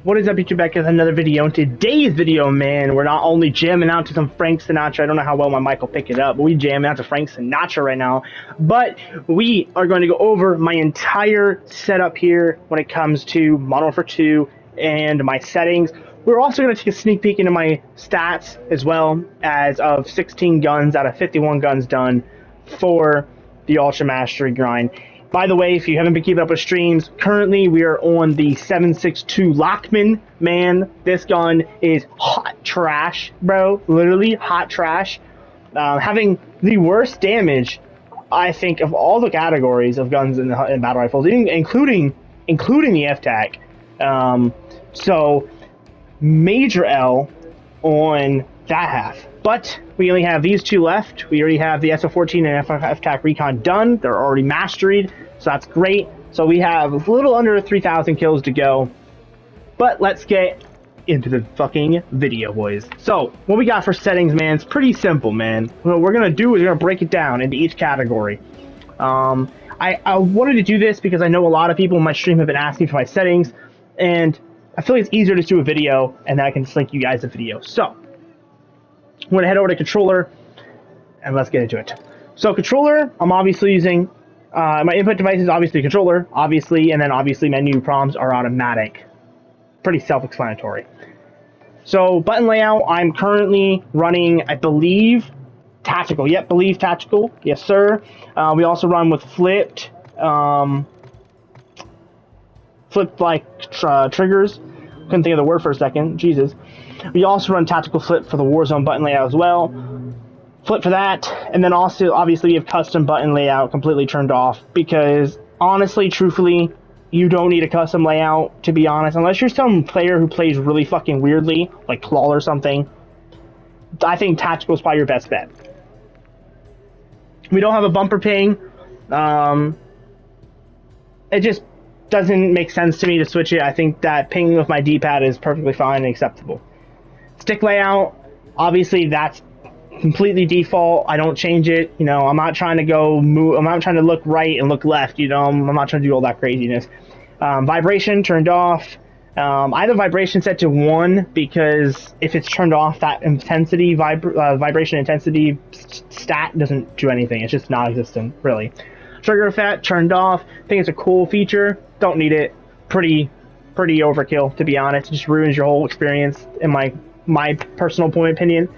What is up, YouTube? Back with another video. In today's video, man, we're not only jamming out to some Frank Sinatra. I don't know how well my mic will pick it up, but we jamming out to Frank Sinatra right now. But we are going to go over my entire setup here when it comes to Modern Warfare 2 and my settings. We're also going to take a sneak peek into my stats as well, as of 16 guns out of 51 guns done for the Ultra Mastery grind. By the way, if you haven't been keeping up with streams, currently we are on the 7.62 Lockman. Man, this gun is hot trash, bro. Literally hot trash. Having the worst damage, I think, of all the categories of guns in battle rifles, including the F-TAC. So, major L on that half. But we only have these two left. We already have the SO14 and F-TAC Recon done. They're already masteried, so that's great. So we have a little under 3,000 kills to go. But let's get into the fucking video, boys. So what we got for settings, man, it's pretty simple, man. What we're gonna do is we're gonna break it down into each category. I wanted to do this because I know a lot of people in my stream have been asking for my settings, and I feel like it's easier to do a video, and then I can just link you guys a video. So I'm going to head over to controller, and let's get into it. So controller, I'm obviously using, my input device is obviously controller, obviously, and then obviously menu prompts are automatic. Pretty self-explanatory. So button layout, I'm currently running, I believe, tactical. Yep, believe tactical. Yes, sir. We also run with flipped like triggers. Couldn't think of the word for a second. Jesus. We also run tactical flip for the Warzone button layout as well. Flip for that, and then also obviously we have custom button layout completely turned off because honestly, truthfully, you don't need a custom layout, to be honest, unless you're some player who plays really fucking weirdly, like Claw or something. I think tactical is probably your best bet. We don't have a bumper ping. It just doesn't make sense to me to switch it. I think that pinging with my D-pad is perfectly fine and acceptable. Stick layout, obviously that's completely default. I don't change it. You know, I'm not trying to go move. I'm not trying to look right and look left. You know, I'm not trying to do all that craziness. Vibration turned off. I have the vibration set to 1 because if it's turned off, that intensity vibration intensity stat doesn't do anything. It's just non-existent, really. Trigger effect turned off. I think it's a cool feature. Don't need it. Pretty overkill, to be honest. It just ruins your whole experience in my personal point of opinion.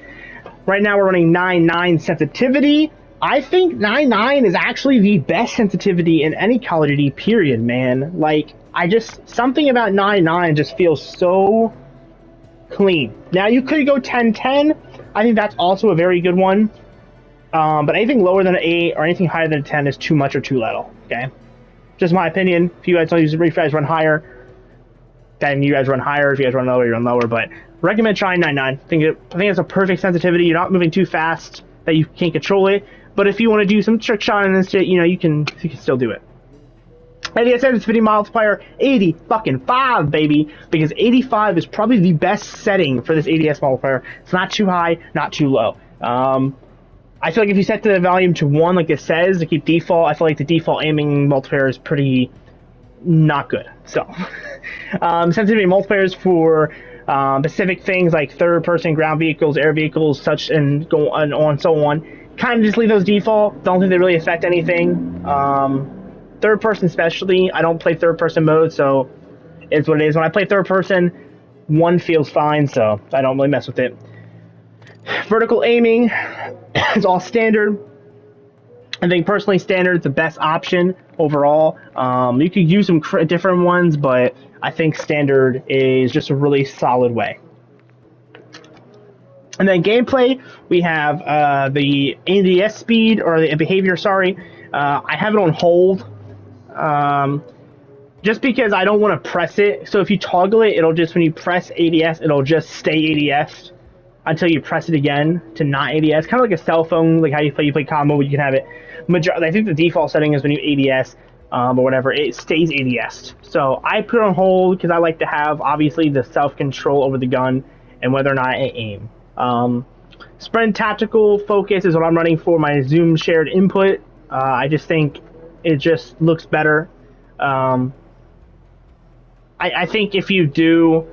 Right now we're running 9.9 sensitivity. I think 9.9 is actually the best sensitivity in any Call of Duty, period, man. Like, something about 9.9 just feels so clean. Now you could go 10.10. I think that's also a very good one. But anything lower than an 8 or anything higher than a 10 is too much or too little, okay? Just my opinion. If you guys don't use it, if you guys run higher, then you guys run higher. If you guys run lower, you run lower. But recommend trying 9.9. I think it's a perfect sensitivity. You're not moving too fast that you can't control it. But if you want to do some trick shot and shit, you know, you can still do it. ADS sensitivity multiplier 85, baby, because 85 is probably the best setting for this ADS multiplier. It's not too high, not too low. I feel like if you set the volume to 1, like it says, to keep default, I feel like the default aiming multiplier is pretty not good. So, sensitivity multipliers for specific thirds like third-person ground vehicles, air vehicles, such and go on and so on. Kind of just leave those default. Don't think they really affect anything. Third-person especially, I don't play third-person mode, so it's what it is. When I play third-person, 1 feels fine, so I don't really mess with it. Vertical aiming is all standard. I think personally standard is the best option overall. You could use some different ones, but I think standard is just a really solid way. And then gameplay, we have the ADS speed, or the behavior, sorry. I have it on hold. Just because I don't want to press it. So if you toggle it, it'll just, when you press ADS, it'll just stay ADS until you press it again to not ADS. Kind of like a cell phone, like how you play combo, you can have it. I think the default setting is when you ADS, or whatever, it stays ADS. So I put it on hold because I like to have, obviously, the self-control over the gun and whether or not I aim. Sprint tactical focus is what I'm running for my zoom shared input. I just think it just looks better. I think if you do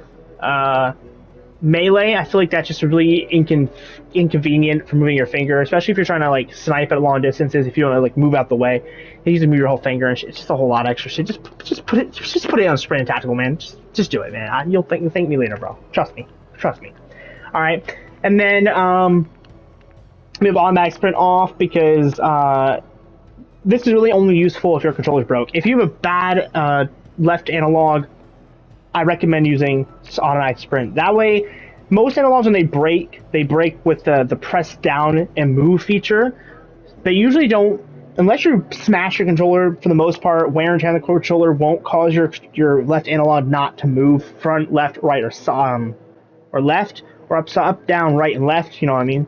melee, I feel like that's just really inconvenient for moving your finger, especially if you're trying to like snipe at long distances. If you want to like move out the way, you need to move your whole finger, and it's just a whole lot of extra shit. Just put it on sprint and tactical, man. Just do it, man. You'll thank me later, bro. Trust me. All right, and then we have automatic sprint off because this is really only useful if your controller's broke. If you have a bad left analog, I recommend using automatic sprint. That way, most analogs when they break with the press down and move feature. They usually don't, unless you smash your controller. For the most part, wear and tear on the controller won't cause your left analog not to move front, left, right, or left, or up, down, right, and left. You know what I mean?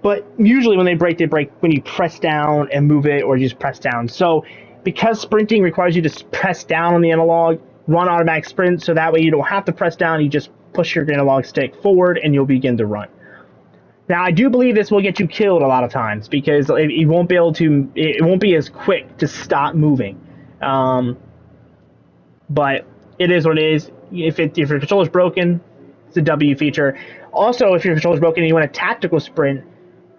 But usually when they break when you press down and move it, or you just press down. So because sprinting requires you to press down on the analog, run automatic sprint, so that way you don't have to press down. You just push your analog stick forward and you'll begin to run. Now, I do believe this will get you killed a lot of times because it won't be as quick to stop moving. But it is what it is. If your controller's broken, it's a W feature. Also, if your controller's broken and you want a tactical sprint,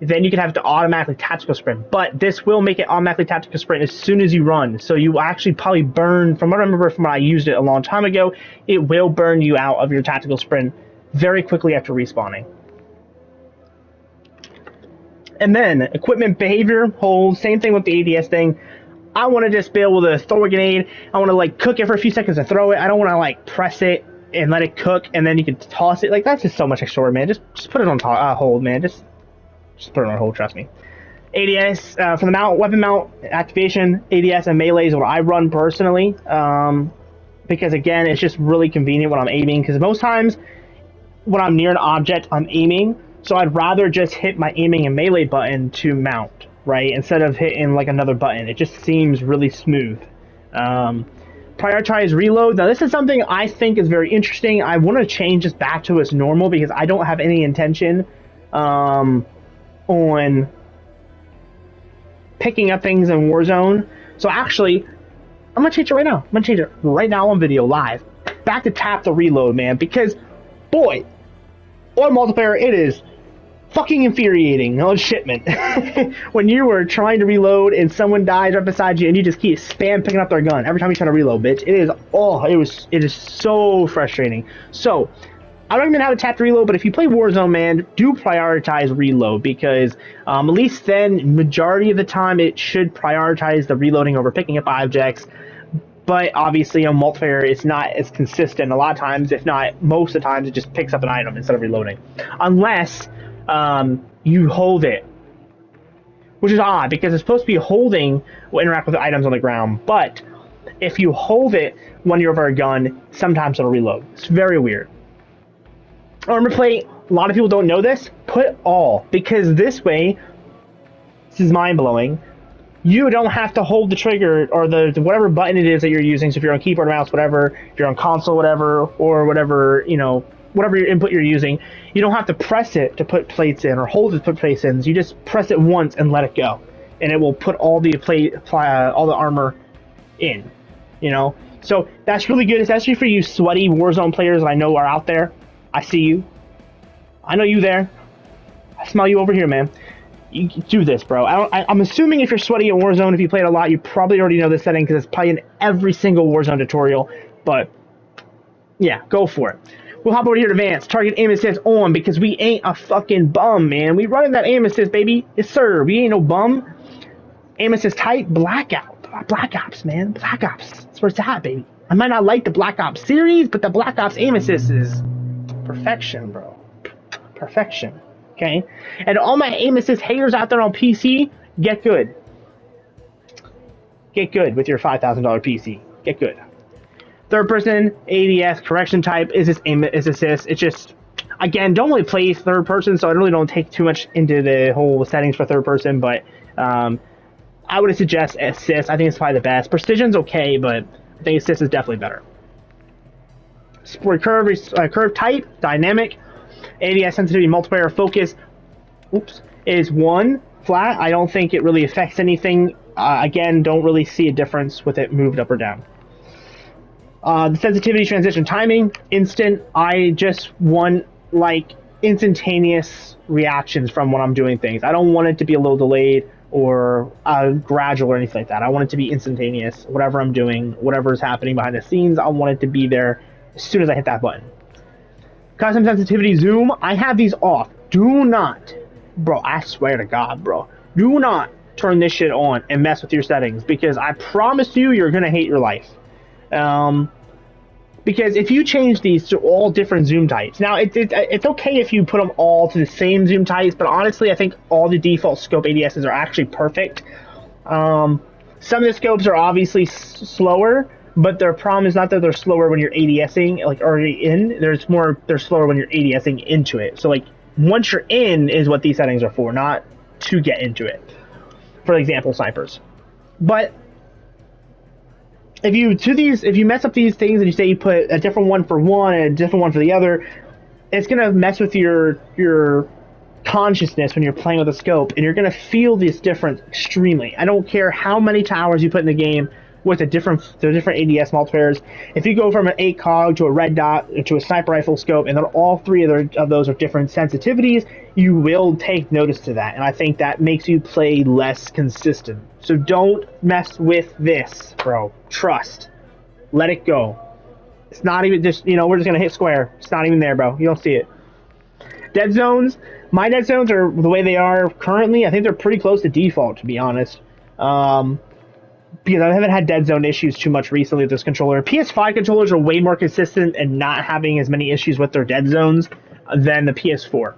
then you can have it to automatically tactical sprint. But this will make it automatically tactical sprint as soon as you run. So you actually probably burn, from what I remember from when I used it a long time ago, it will burn you out of your tactical sprint very quickly after respawning. And then equipment behavior hold, same thing with the ADS thing. I want to just be able to throw a grenade. I want to like cook it for a few seconds and throw it. I don't want to like press it and let it cook and then you can toss it. Like that's just so much extra work, man. Just put it on hold, man. Just put it on hold, trust me. ADS, for the mount, weapon mount activation, ADS and melee is what I run personally. Because again, it's just really convenient when I'm aiming. Because most times when I'm near an object, I'm aiming. So I'd rather just hit my aiming and melee button to mount, right? Instead of hitting like another button. It just seems really smooth. Prioritize reload. Now this is something I think is very interesting. I want to change this back to its normal because I don't have any intention on picking up things in Warzone. So actually, I'm gonna change it right now. I'm gonna change it right now on video live. Back to tap the reload, man, because boy, on multiplayer it is fucking infuriating on shipment when you were trying to reload and someone dies right beside you and you just keep spam picking up their gun every time you try to reload, bitch. It is so frustrating. So I don't even have a tap to reload, but if you play Warzone, man, do prioritize reload because at least then, majority of the time, it should prioritize the reloading over picking up objects. But obviously, on multiplayer, it's not as consistent. A lot of times, if not most of the times, it just picks up an item instead of reloading. Unless you hold it, which is odd because it's supposed to be holding will interact with the items on the ground. But if you hold it when you're over a gun, sometimes it'll reload. It's very weird. Armor plate, a lot of people don't know this. Put all, because this way, this is mind-blowing, you don't have to hold the trigger or the whatever button it is that you're using. So if you're on keyboard, mouse, whatever, if you're on console, whatever, or whatever, you know, whatever your input you're using, you don't have to press it to put plates in or hold it to put plates in. So you just press it once and let it go, and it will put all the all the armor in. You know, so that's really good, especially for you sweaty Warzone players that I know are out there. I see you. I know you there. I smell you over here, man. You do this, bro. I'm assuming if you're sweaty in Warzone, if you played a lot, you probably already know this setting because it's probably in every single Warzone tutorial. But yeah, go for it. We'll hop over here to advanced. Target aim assist on because we ain't a fucking bum, man. We running that aim assist, baby. Yes, sir. We ain't no bum. Aim assist type blackout. Black Ops, man. Black Ops. That's where it's at, baby. I might not like the Black Ops series, but the Black Ops aim assist is perfection, bro. Perfection. Okay? And all my aim assist haters out there on PC, get good. Get good with your $5,000 PC. Get good. Third person, ADS, correction type, is this aim assist. It's just, again, don't really play third person, so I really don't take too much into the whole settings for third person, but I would suggest assist. I think it's probably the best. Precision's okay, but I think assist is definitely better. Sport curve type, dynamic, ADS sensitivity, multiplayer focus, is 1 flat. I don't think it really affects anything. Again, don't really see a difference with it moved up or down. The sensitivity, transition, timing, instant. I just want like instantaneous reactions from when I'm doing things. I don't want it to be a little delayed or gradual or anything like that. I want it to be instantaneous. Whatever I'm doing, whatever is happening behind the scenes, I want it to be there as soon as I hit that button. Custom sensitivity, zoom. I have these off. Do not, bro. I swear to God, bro. Do not turn this shit on and mess with your settings, because I promise you're gonna hate your life. Because if you change these to all different zoom types, now it's okay if you put them all to the same zoom types, but honestly, I think all the default scope ADSs are actually perfect. Some of the scopes are obviously slower, but their problem is not that they're slower when you're ADSing like already in. They're slower when you're ADSing into it. So like once you're in is what these settings are for, not to get into it. For example, snipers. But if you mess up these things and you say you put a different one for one and a different one for the other, it's gonna mess with your consciousness when you're playing with a scope, and you're gonna feel this difference extremely. I don't care how many towers you put in the game with the different ADS multipliers. If you go from an 8 cog to a red dot to a sniper rifle scope, and then all three of those are different sensitivities, you will take notice to that, and I think that makes you play less consistent. So don't mess with this, bro. Trust. Let it go. It's not even just, we're just gonna hit square. It's not even there, bro. You don't see it. Dead zones. My dead zones are the way they are currently. I think they're pretty close to default, to be honest. Because I haven't had dead zone issues too much recently with this controller. PS5 controllers are way more consistent and not having as many issues with their dead zones than the PS4.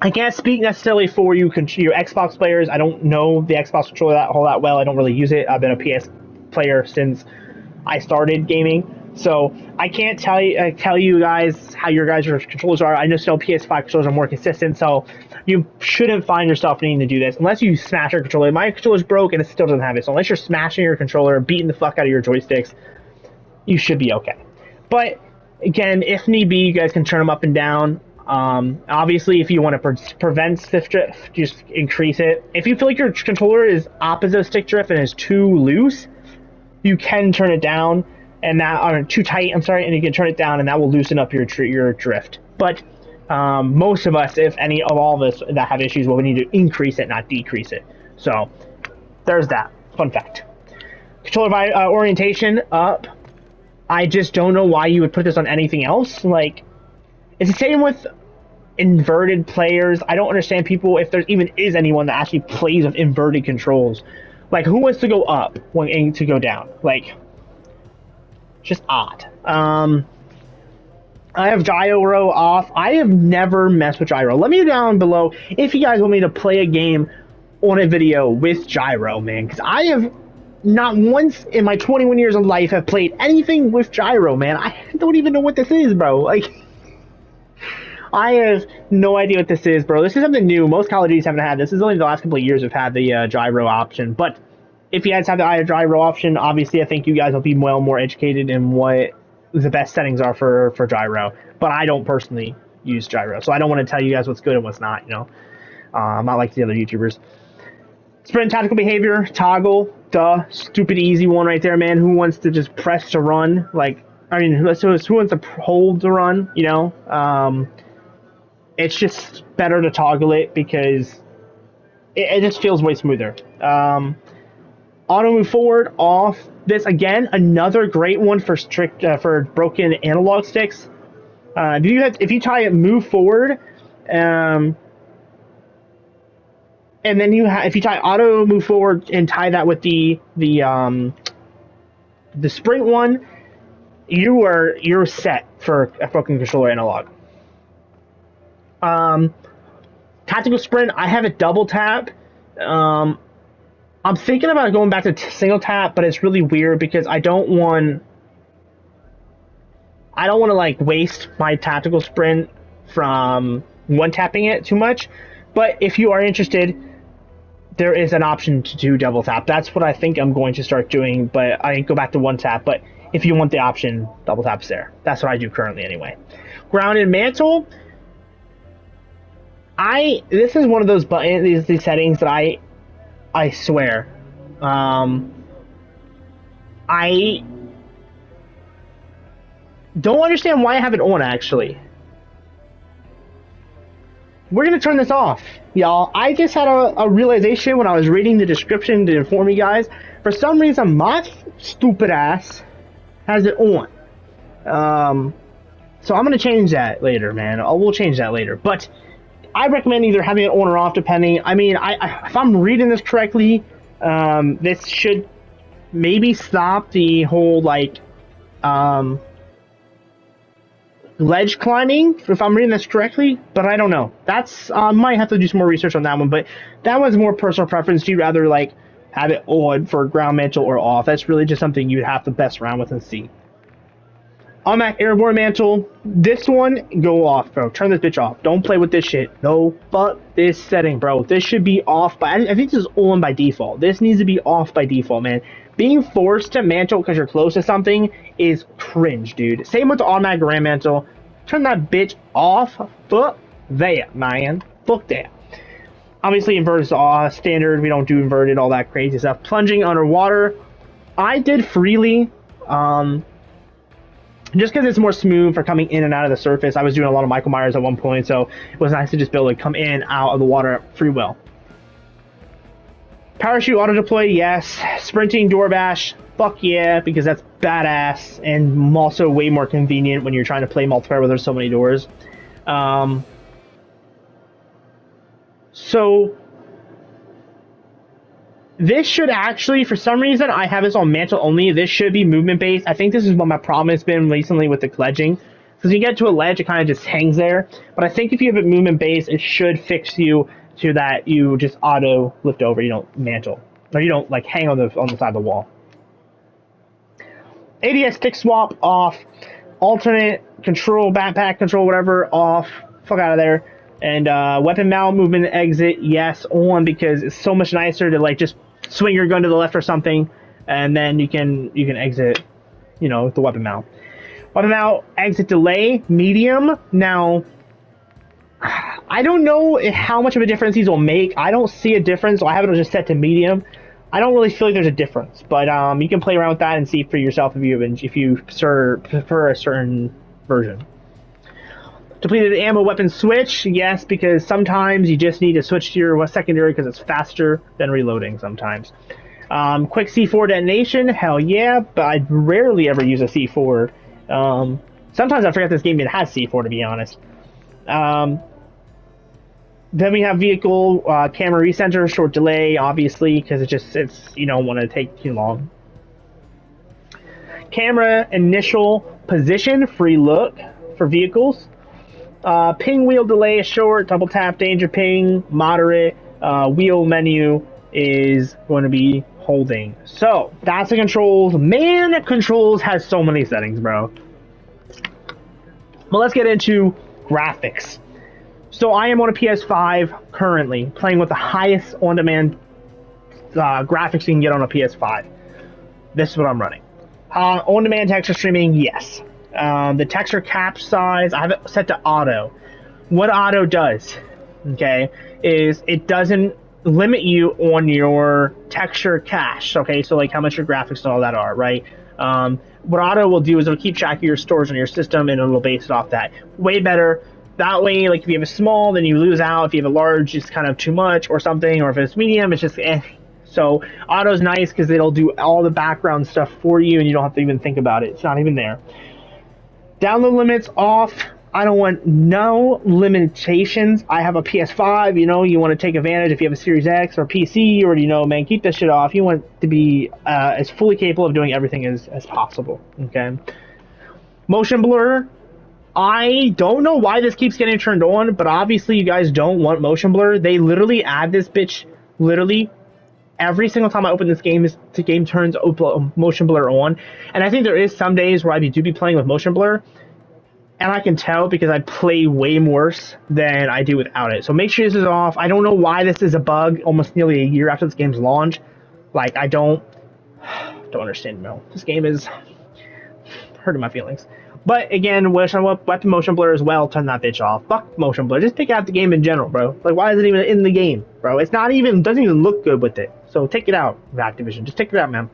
I can't speak necessarily for you Xbox players. I don't know the Xbox controller that well. I don't really use it. I've been a PS player since I started gaming, so I can't tell you guys how your guys' controllers are. I know still PS5 controllers are more consistent, so you shouldn't find yourself needing to do this unless you smash your controller. My controller's broke and it still doesn't have it, so unless you're smashing your controller, beating the fuck out of your joysticks, you should be okay. But again, if need be, you guys can turn them up and down. Obviously, if you want to prevent stick drift, just increase it. If you feel like your controller is opposite stick drift and is too loose, you can turn it down, and that or too tight. I'm sorry, and you can turn it down, and that will loosen up your drift. But most of us, if any of all of us that have issues, well, we need to increase it, not decrease it. So there's that fun fact. Controller orientation up. I just don't know why you would put this on anything else. Like, it's the same with inverted players. I don't understand people, if there even is anyone that actually plays with inverted controls. Like, who wants to go up when to go down? Like, just odd. I have gyro off. I have never messed with gyro. Let me know down below if you guys want me to play a game on a video with gyro, man. Because I have not once in my 21 years of life have played anything with gyro, man. I don't even know what this is, bro. Like, I have no idea what this is, bro. This is something new. Most Call of Duties haven't had this. This is only the last couple of years we've had the gyro option. But if you guys have the gyro option, obviously I think you guys will be well more educated in what the best settings are for gyro. But I don't personally use gyro, so I don't want to tell you guys what's good and what's not, I'm not like the other YouTubers. Sprint tactical behavior, toggle, duh. Stupid easy one right there, man. Who wants to just press to run? Like, I mean, who wants to hold to run, It's just better to toggle it because it just feels way smoother. Auto move forward, off. This again, another great one for broken analog sticks. If you tie it move forward, and then if you tie auto move forward and tie that with the sprint one, you're set for a broken controller analog. Tactical sprint, I have it double tap. I'm thinking about going back to single tap, but it's really weird because I don't want to like waste my tactical sprint from one tapping it too much. But if you are interested, there is an option to do double tap. That's what I think I'm going to start doing, but I go back to one tap. But if you want the option, double tap's there. That's what I do currently anyway. Ground and mantle. This is one of those buttons, these settings that I swear, I Don't understand why I have it on, actually. We're going to turn this off, y'all. I just had a realization when I was reading the description to inform you guys. For some reason, my stupid ass has it on. So I'm going to change that later, man. We'll change that later. But I recommend either having it on or off, depending. I mean, if I'm reading this correctly, this should maybe stop the whole, like, ledge climbing, if I'm reading this correctly, but I don't know. That's might have to do some more research on that one, but that was more personal preference. Do you rather, like, have it on for ground mantle or off? That's really just something you'd have to mess around with and see. Automatic airborne mantle, this one, go off, bro. Turn this bitch off. Don't play with this shit. No, fuck this setting, bro. This should be off by, I think this is on by default. This needs to be off by default, man. Being forced to mantle because you're close to something is cringe, dude. Same with the automatic ram mantle. Turn that bitch off. Fuck that, man. Fuck that. Obviously, inverted is standard. We don't do inverted, all that crazy stuff. Plunging underwater, I did freely. Just because it's more smooth for coming in and out of the surface. I was doing a lot of Michael Myers at one point, so it was nice to just be able to come in, out of the water free will. Parachute auto deploy, yes. Sprinting door bash, fuck yeah, because that's badass and also way more convenient when you're trying to play multiplayer where there's so many doors. So this should actually, for some reason, I have this on mantle only. This should be movement based. I think this is what my problem has been recently with the ledging. Because you get to a ledge, it kind of just hangs there. But I think if you have it movement based, it should fix you to that you just auto lift over. You don't mantle, or you don't like hang on the side of the wall. ADS stick swap off. Alternate control, backpack control, whatever off. Fuck out of there. And weapon mount movement exit, yes, on, because it's so much nicer to like just swing your gun to the left or something, and then you can exit, you know, the weapon mount. Weapon mount exit delay, medium. Now, I don't know how much of a difference these will make. I don't see a difference, so I have it just set to medium. I don't really feel like there's a difference, but you can play around with that and see for yourself if you prefer a certain version. Depleted ammo weapon switch, yes, because sometimes you just need to switch to your secondary because it's faster than reloading sometimes. Quick C4 detonation, hell yeah, but I rarely ever use a C4. Sometimes I forget this game even has C4, to be honest. Then we have vehicle camera recenter, short delay, obviously, because it's you don't want to take too long. Camera initial position, free look for vehicles. Ping wheel delay is short, double tap danger ping, moderate, wheel menu is going to be holding. So, that's the controls. Man, controls has so many settings, bro. Well, let's get into graphics. So, I am on a PS5 currently, playing with the highest on-demand graphics you can get on a PS5. This is what I'm running. On-demand texture streaming, yes. The texture cap size, I have it set to auto. What auto does, okay, is it doesn't limit you on your texture cache, okay, so like how much your graphics and all that are, right? What auto will do is it'll keep track of your stores on your system and it'll base it off that. Way better. That way, like if you have a small, then you lose out. If you have a large, it's kind of too much or something, or if it's medium, it's just eh. So auto's nice because it'll do all the background stuff for you and you don't have to even think about it. It's not even there. Download limits off. I don't want no limitations. I have a PS5, you know, you want to take advantage if you have a Series X or PC, or, you know, man, keep this shit off. You want to be as fully capable of doing everything as possible, okay? Motion blur. I don't know why this keeps getting turned on, but obviously you guys don't want motion blur. They literally add this bitch literally every single time I open this game. The game turns motion blur on, and I think there is some days where I do be playing with motion blur, and I can tell because I play way worse than I do without it. So make sure this is off. I don't know why this is a bug almost nearly a year after this game's launch. Like, I don't understand, no. This game is hurting my feelings. But again, weapon motion blur as well, turn that bitch off. Fuck motion blur. Just take out the game in general, bro. Like, why is it even in the game, bro? It's not even, doesn't even look good with it. So take it out, Activision. Just take it out, man.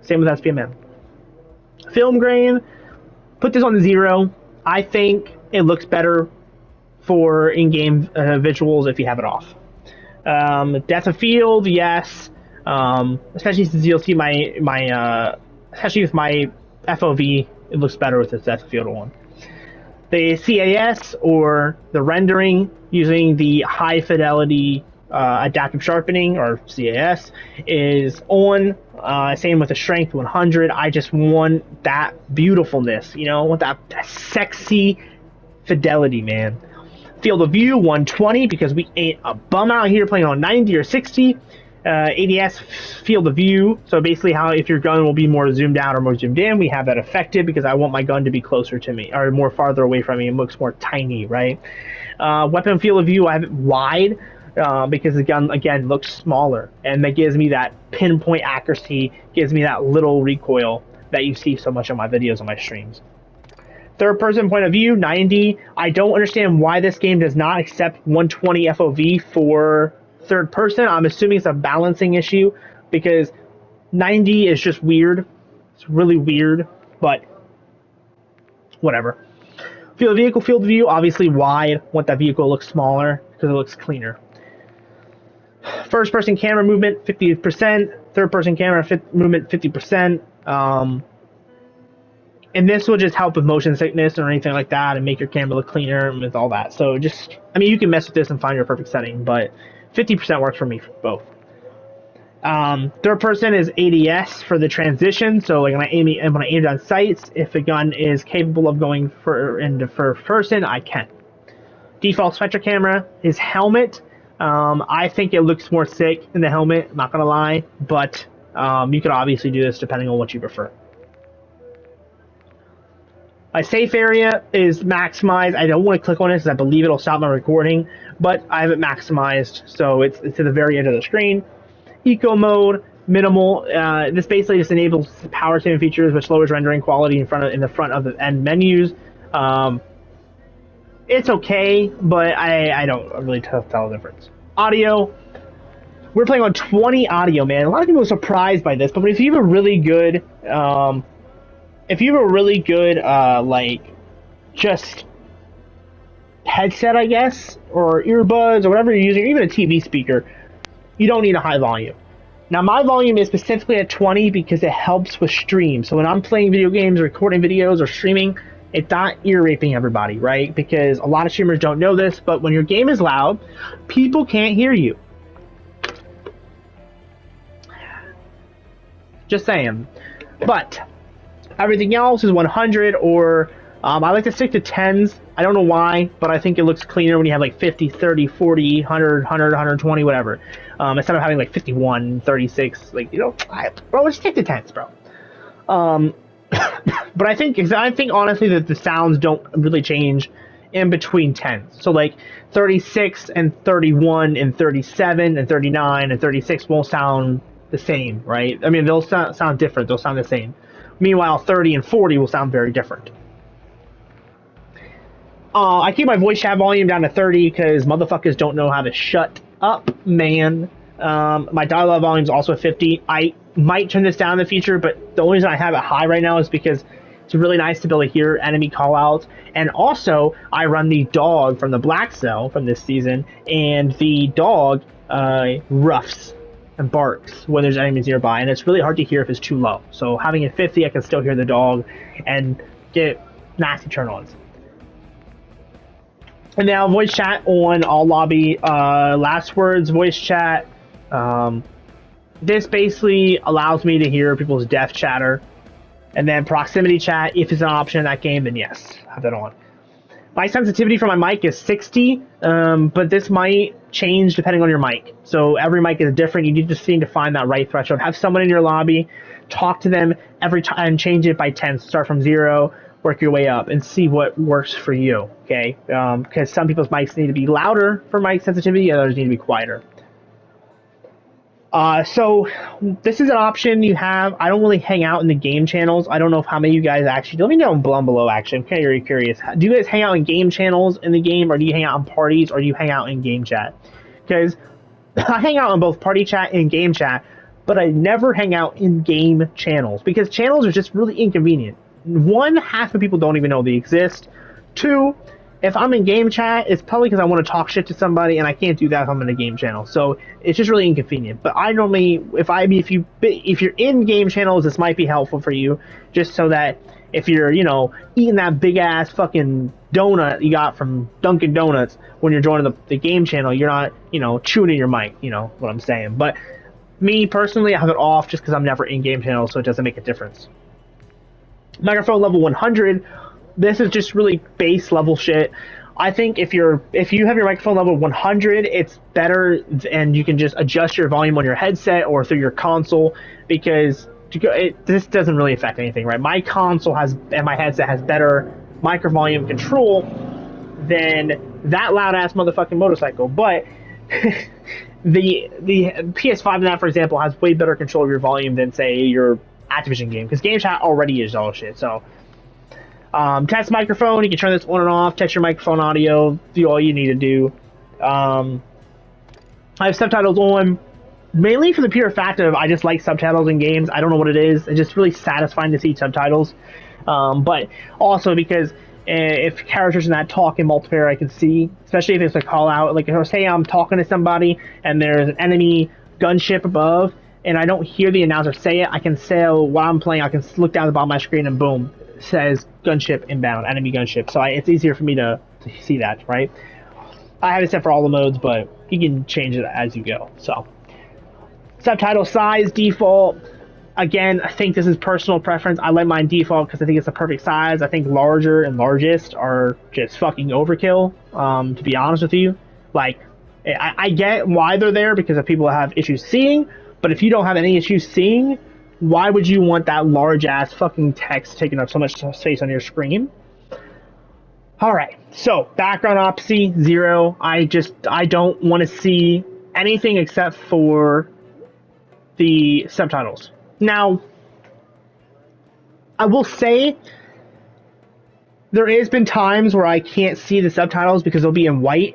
Same with SPMM. Film grain. Put this on the 0. I think it looks better for in-game visuals if you have it off. Depth of field, yes. Especially since you'll see especially with my FOV, it looks better with this depth of field one. The CAS, or the rendering using the high fidelity adaptive sharpening, or CAS, is on. Same with the strength 100. I just want that beautifulfulness, you know, want that sexy fidelity, man. Field of view 120, because we ain't a bum out here playing on 90 or 60. ADS field of view, so basically how if your gun will be more zoomed out or more zoomed in, we have that affected because I want my gun to be closer to me or more farther away from me. It looks more tiny, right? Weapon field of view, I have it wide because the gun again looks smaller, and that gives me that pinpoint accuracy, gives me that little recoil that you see so much on my videos on my streams. Third person point of view 90. I don't understand why this game does not accept 120 FOV for third person. I'm assuming it's a balancing issue because 90 is just weird. It's really weird, but whatever. Field of vehicle, field of view, obviously wide. Want that vehicle to look smaller because it looks cleaner. First person camera movement 50%. Third person camera movement 50%. And this will just help with motion sickness or anything like that and make your camera look cleaner with all that. So just, I mean, you can mess with this and find your perfect setting, but 50% works for me for both. Third person is ADS for the transition. So like when I aim it on sights, if the gun is capable of going into first person, I can. Default Spectra camera is helmet. I think it looks more sick in the helmet, I'm not gonna lie, but you could obviously do this depending on what you prefer. My safe area is maximized. I don't want to click on it because I believe it'll stop my recording, but I have it maximized, so it's to the very end of the screen. Eco mode, minimal. This basically just enables power saving features, which lowers rendering quality in the front of the end menus. It's okay, but I don't really tell the difference. Audio. We're playing on 20 audio, man. A lot of people are surprised by this, but if you have a really good like just headset, I guess, or earbuds or whatever you're using, or even a TV speaker, you don't need a high volume. Now my volume is specifically at 20 because it helps with stream. So when I'm playing video games, recording videos, or streaming, it's not ear raping everybody, right? Because a lot of streamers don't know this, but when your game is loud, people can't hear you. Just saying. But everything else is 100, or I like to stick to 10s. I don't know why, but I think it looks cleaner when you have like 50, 30, 40, 100, 120, whatever. Instead of having like 51, 36, like, you know, bro, let's stick to 10s, bro. But I think honestly that the sounds don't really change in between 10s. So like 36 and 31 and 37 and 39 and 36 won't sound the same, right? I mean, they'll sound different. They'll sound the same. Meanwhile, 30 and 40 will sound very different. I keep my voice chat volume down to 30 because motherfuckers don't know how to shut up, man. My dialogue volume is also 50. I might turn this down in the future, but the only reason I have it high right now is because it's really nice to be able to hear enemy callouts. And also, I run the dog from the Black Cell from this season, and the dog roughs and barks when there's enemies nearby, and it's really hard to hear if it's too low. So having it 50, I can still hear the dog and get nasty turn-ons. And now voice chat on all lobby, last words voice chat. This basically allows me to hear people's death chatter. And then proximity chat, if it's an option in that game, then yes, have that on. My sensitivity for my mic is 60, but this might change depending on your mic. So every mic is different. You need to find that right threshold. Have someone in your lobby, talk to them every time, and change it by 10. Start from 0, work your way up, and see what works for you, okay? Because some people's mics need to be louder for mic sensitivity, others need to be quieter. So this is an option you have. I don't really hang out in the game channels. I don't know how many of you guys actually, let me know down below actually. I'm kind of very curious. Do you guys hang out in game channels in the game, or do you hang out in parties, or do you hang out in game chat? Because I hang out in both party chat and game chat, but I never hang out in game channels because channels are just really inconvenient. one, half of people don't even know they exist. Two, if I'm in game chat, it's probably because I want to talk shit to somebody, and I can't do that if I'm in a game channel. So it's just really inconvenient. But I normally, if you're in game channels, this might be helpful for you, just so that if you're, eating that big ass fucking donut you got from Dunkin' Donuts when you're joining the game channel, you're not, chewing in your mic. You know what I'm saying? But me personally, I have it off just because I'm never in game channels, so it doesn't make a difference. Microphone level 100. This is just really base level shit. I think if you have your microphone level 100, it's better, and you can just adjust your volume on your headset or through your console, because this doesn't really affect anything, right? My console and my headset has better micro volume control than that loud ass motherfucking motorcycle. But the PS5 and that, for example, has way better control of your volume than, say, your Activision game, because game chat already is all shit. So test microphone, you can turn this on and off, test your microphone audio, do all you need to do. I have subtitles on, mainly for the pure fact of I just like subtitles in games. I don't know what it is. It's just really satisfying to see subtitles. But also because if characters in that talk in multiplayer, I can see, especially if it's a call out, like if say I'm talking to somebody and there's an enemy gunship above, and I don't hear the announcer say it, I can say while I'm playing, I can look down the bottom of my screen and boom, it says gunship inbound, enemy gunship. So it's easier for me to see that, right? I have it set for all the modes, but you can change it as you go. So subtitle size default. Again, I think this is personal preference. I like mine default because I think it's the perfect size. I think larger and largest are just fucking overkill, to be honest with you. Like, I get why they're there because of people that have issues seeing, but if you don't have any issues seeing, why would you want that large ass fucking text taking up so much space on your screen? Alright, so background opacity, 0. I don't want to see anything except for the subtitles. Now, I will say there has been times where I can't see the subtitles because they'll be in white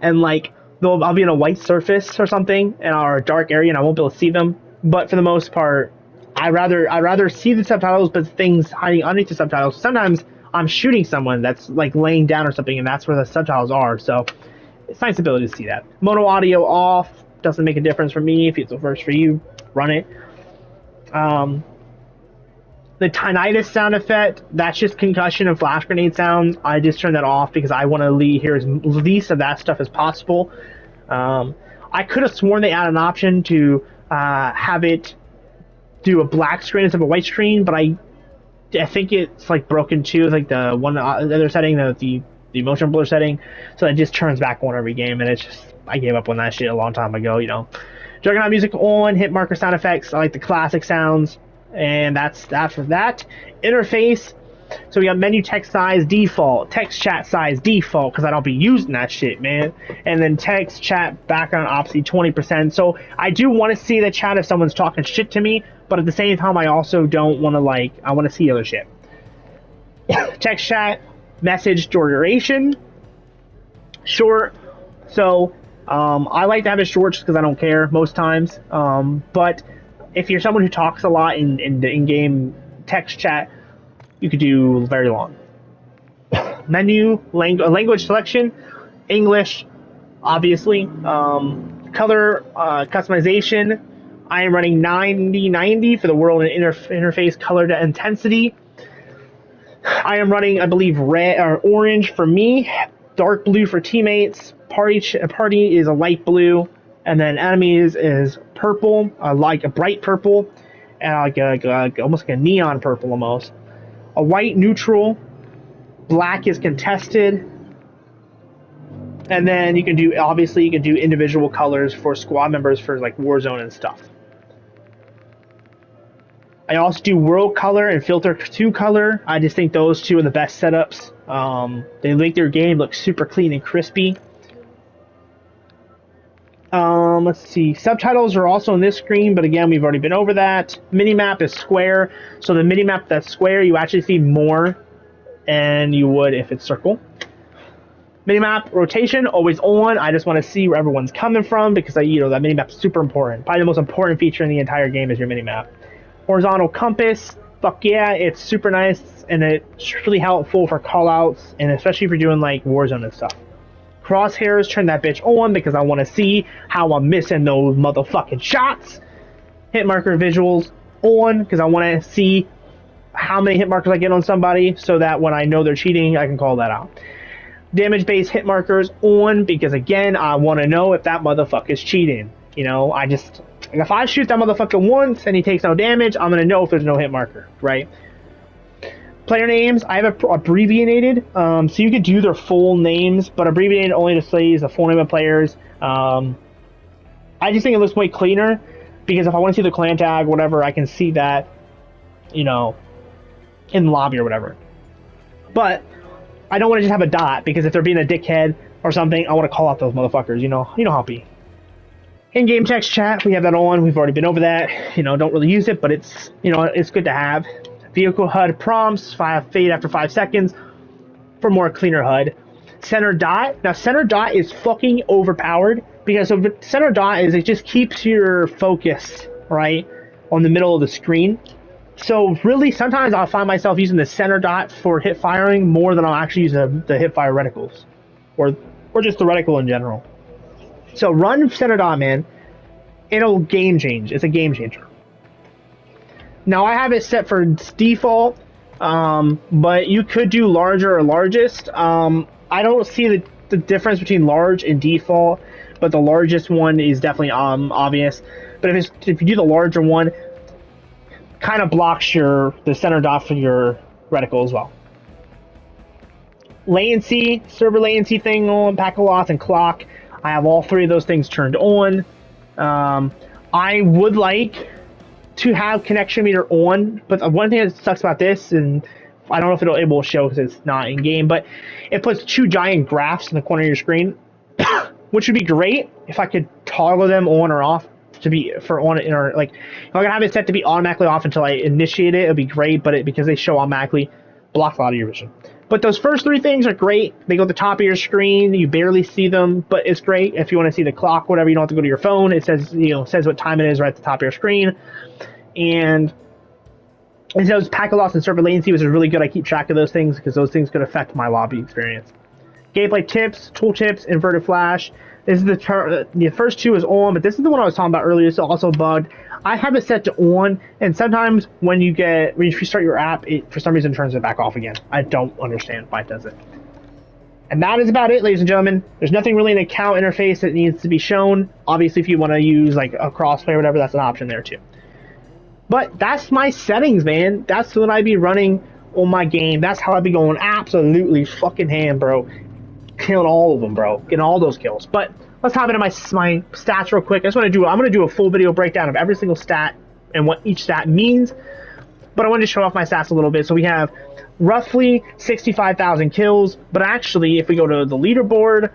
and like I'll be in a white surface or something or a dark area and I won't be able to see them. But for the most part, I rather see the subtitles, but things hiding underneath the subtitles. Sometimes I'm shooting someone that's like laying down or something, and that's where the subtitles are. So it's nice ability to see that. Mono audio off, doesn't make a difference for me. If it's works for you, run it. The tinnitus sound effect, that's just concussion and flash grenade sounds. I just turn that off because I want to hear as least of that stuff as possible. I could have sworn they added an option to have it do a black screen instead of a white screen, but I think it's like broken too. It's like the other setting, the motion blur setting, so it just turns back on every game, and it's just I gave up on that shit a long time ago. Juggernaut music on, hit marker sound effects. I like the classic sounds, and that's that for that. Interface. So we got menu text size default, text chat size default, because I don't be using that shit, man. And then text chat background opacity 20%. So I do want to see the chat if someone's talking shit to me, but at the same time I also don't want to I want to see other shit. Text chat message duration short. So I like to have it short just because I don't care most times. But if you're someone who talks a lot in the in-game text chat, you could do very long. Menu, language selection, English, obviously. Color customization, I am running 90/90 for the world and interface color to intensity. I am running, I believe, red or orange for me, dark blue for teammates. Party is a light blue, and then enemies is purple, like a bright purple, and almost like a neon purple almost. A white neutral, black is contested, and then you can do individual colors for squad members for like Warzone and stuff. I also do world color and filter 2 color. I just think those two are the best setups. They make their game look super clean and crispy. Let's see. Subtitles are also on this screen, but again, we've already been over that. Minimap is square. So the minimap that's square, you actually see more than you would if it's circle. Minimap rotation, always on. I just want to see where everyone's coming from because that minimap is super important. Probably the most important feature in the entire game is your minimap. Horizontal compass, fuck yeah, it's super nice, and it's really helpful for callouts, and especially if you're doing like Warzone and stuff. Crosshairs, turn that bitch on because I want to see how I'm missing those motherfucking shots. Hit marker visuals on because I want to see how many hit markers I get on somebody so that when I know they're cheating, I can call that out. Damage based hit markers on because again, I want to know if that motherfucker's cheating. You know, if I shoot that motherfucker once and he takes no damage, I'm gonna know if there's no hit marker, right? Player names, I have abbreviated, so you could do their full names, but abbreviated only displays the full name of players. I just think it looks way cleaner because if I want to see the clan tag, whatever, I can see that, you know, in the lobby or whatever. But I don't want to just have a dot because if they're being a dickhead or something, I want to call out those motherfuckers. You know how it be. In-game text chat, we have that on. We've already been over that. You know, don't really use it, but it's, you know, it's good to have. Vehicle HUD prompts, fade after 5 seconds for more cleaner HUD. Center dot. Now, center dot is fucking overpowered because center dot is it just keeps your focus, right, on the middle of the screen. So really, sometimes I'll find myself using the center dot for hip firing more than I'll actually use the hip fire reticles, or just the reticle in general. So run center dot, man. It'll game change. It's a game changer. Now I have it set for default, but you could do larger or largest. I don't see the difference between large and default, but the largest one is definitely obvious. But if you do the larger one, kind of blocks the center dot for your reticle as well. Latency, server latency thing on, packet loss, and clock. I have all three of those things turned on. I would like to have connection meter on, but one thing that sucks about this, and I don't know if it will show because it's not in game, but it puts two giant graphs in the corner of your screen, which would be great if I could toggle them on or off to be for on it, or like if I could have it set to be automatically off until I initiate it, it'd be great. But because they show automatically, block a lot of your vision. But those first three things are great. They go at the top of your screen. You barely see them, but it's great. If you want to see the clock, whatever, you don't have to go to your phone. It says, says what time it is right at the top of your screen. And it says packet loss and server latency, which is really good. I keep track of those things because those things could affect my lobby experience. Gameplay tips, tool tips, inverted flash. This is the first two is on, but this is the one I was talking about earlier. It's also bugged. I have it set to on, and sometimes when you restart your app, it for some reason turns it back off again. I don't understand why it does it. And that is about it, ladies and gentlemen. There's nothing really in the account interface that needs to be shown. Obviously, if you want to use like a crossplay or whatever, that's an option there too. But that's my settings, man. That's what I be running on my game. That's how I be going absolutely fucking ham, bro. Killing all of them, bro. Getting all those kills. But let's hop into my stats real quick. I'm going to do a full video breakdown of every single stat and what each stat means. But I wanted to show off my stats a little bit. So we have roughly 65,000 kills. But actually, if we go to the leaderboard,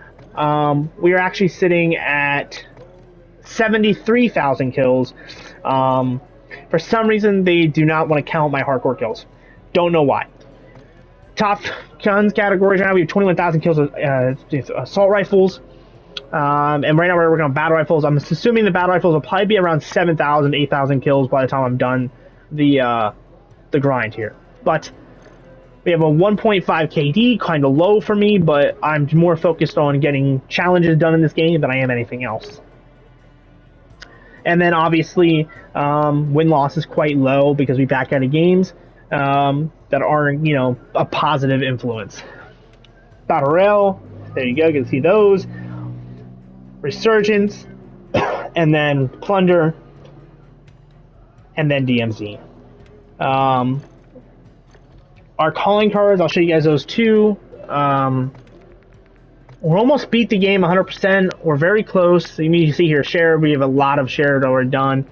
we are actually sitting at 73,000 kills. For some reason, they do not want to count my hardcore kills. Don't know why. Top guns categories right now, we have 21,000 kills with assault rifles. And right now we're working on battle rifles. I'm assuming the battle rifles will probably be around 7,000, 8,000 kills by the time I'm done the grind here. But we have a 1.5 KD, kind of low for me, but I'm more focused on getting challenges done in this game than I am anything else. And then obviously, win-loss is quite low because we back out of games that are, a positive influence. Battle Rail, there you go, you can see those. Resurgence, and then Plunder, and then DMZ. Our calling cards, I'll show you guys those too. We're almost beat the game 100%. We're very close. You see here, share. We have a lot of shared already done.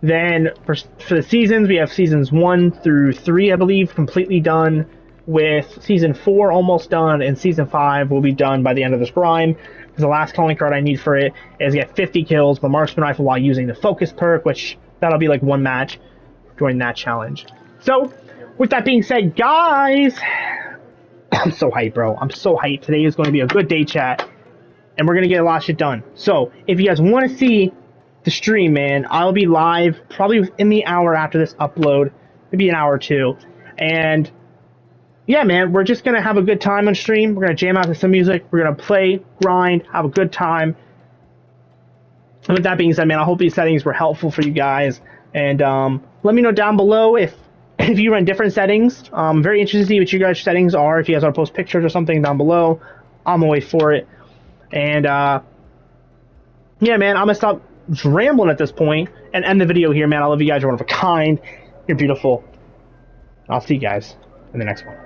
Then for the seasons, we have seasons 1 through 3, I believe, completely done. With season 4 almost done, and season 5 will be done by the end of this grind. Because the last calling card I need for it is get 50 kills with the marksman rifle while using the focus perk, which that'll be like one match during that challenge. So, with that being said, guys, I'm so hyped, bro. I'm so hyped. Today is going to be a good day, chat, and we're going to get a lot of shit done. So, if you guys want to see the stream, man. I'll be live probably within the hour after this upload, maybe an hour or two. And yeah, man, we're just gonna have a good time on stream. We're gonna jam out to some music. We're gonna play, grind, have a good time. And with that being said, man, I hope these settings were helpful for you guys. And let me know down below if you run different settings. I'm very interested to see what you guys' settings are. If you guys want to post pictures or something down below, I'm always for it. And yeah, man, I'm gonna stop rambling at this point and end the video here, man. I love you guys. You're one of a kind. You're beautiful. I'll see you guys in the next one.